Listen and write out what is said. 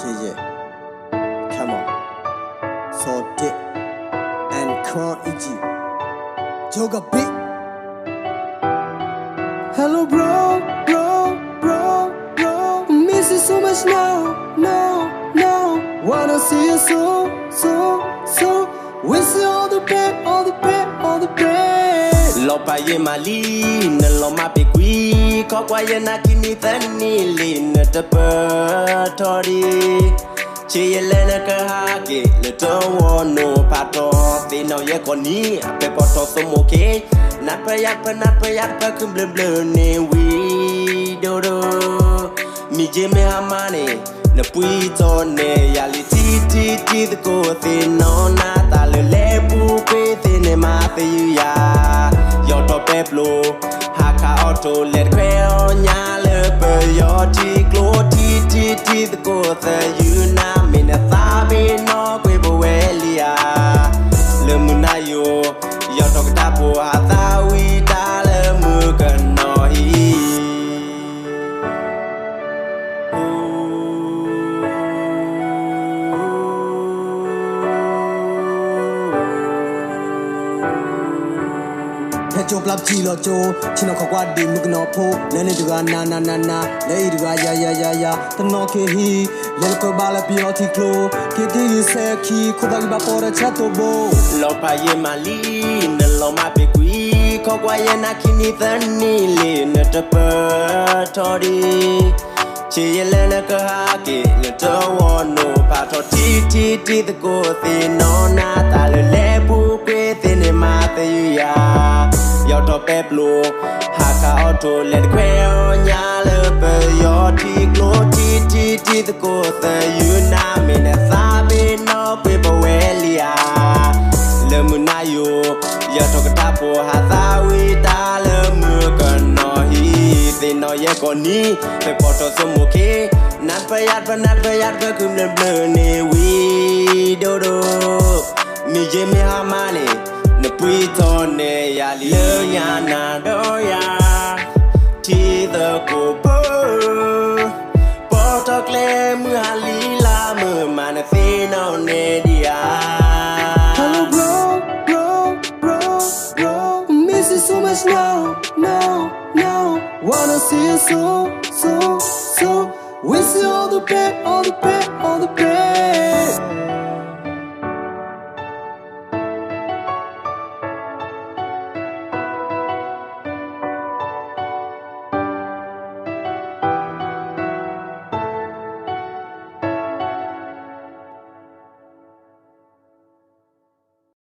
Yeah, yeah. Come on. So dick and Crown EG. Joga beat. Hello, bro. Miss you so much now. Wanna see you so. Wish you all the best. Lopa ye mali, na loma pe kui, kokwa ye na kini thani li na tapatori. Che ye le na kahake, le tawo no pato, the no ye koni, ape poto somoke. Nat pa yak pa kum blur ne we do. Mi jeme hamane, na pui tone, yali ti the go the no na ta le pupe the ne ma the ya. Peblo, haka auto let quail nyale per your tea glow ti the go the you na min a thabi no quibuelia lemunayo your dog tapo hata we dale mugan no he Cho blab chi lo cho chino khwa di mug no pho le ne duga na le duga ya tano ke hi le ko bala pi oti klo ke di se ki ko ba por chato bo lo pa ye mali ne lo ma pe kui ko kwa ye na kini thani le ne tapa tori che ye le na ka ha ke le to wo no pa to ti the go the no na ta le bu pe the ne ma the ya your top blue, haka auto let quail nyale per your tea glow ti the go the you na min a thabi no quibuelia lemunayo your dog tapo hata we dale mugan no he the no ye koni pe poto somoke nat pa yat pa kum blur ne we do mi jeme hamane na puitone yali ya na do ya ti the go poto cle mu halila mu man fino ne dia. Hello, bro. Miss you so much now. Wanna see you so.